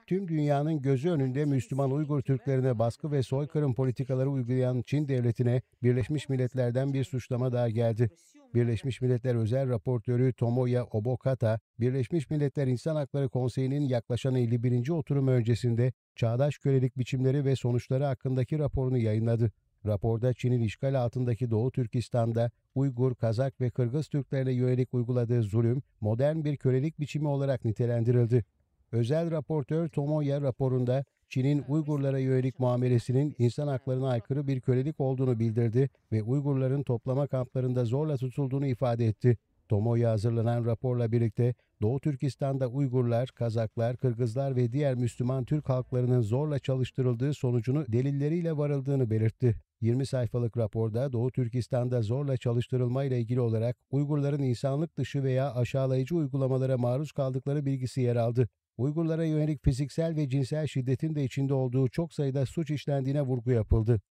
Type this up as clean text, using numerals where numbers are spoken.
Tüm dünyanın gözü önünde Müslüman Uygur Türklerine baskı ve soykırım politikaları uygulayan Çin devletine Birleşmiş Milletler'den bir suçlama daha geldi. Birleşmiş Milletler Özel Raportörü Tomoya Obokata, Birleşmiş Milletler İnsan Hakları Konseyi'nin yaklaşan 51. oturumu öncesinde çağdaş kölelik biçimleri ve sonuçları hakkındaki raporunu yayınladı. Raporda Çin'in işgal altındaki Doğu Türkistan'da Uygur, Kazak ve Kırgız Türklerine yönelik uyguladığı zulüm modern bir kölelik biçimi olarak nitelendirildi. Özel raportör Tomoya raporunda Çin'in Uygurlara yönelik muamelesinin insan haklarına aykırı bir kölelik olduğunu bildirdi ve Uygurların toplama kamplarında zorla tutulduğunu ifade etti. Tomoya hazırlanan raporla birlikte Doğu Türkistan'da Uygurlar, Kazaklar, Kırgızlar ve diğer Müslüman Türk halklarının zorla çalıştırıldığı sonucunu delilleriyle varıldığını belirtti. 20 sayfalık raporda Doğu Türkistan'da zorla çalıştırılma ile ilgili olarak Uygurların insanlık dışı veya aşağılayıcı uygulamalara maruz kaldıkları bilgisi yer aldı. Uygurlara yönelik fiziksel ve cinsel şiddetin de içinde olduğu çok sayıda suç işlendiğine vurgu yapıldı.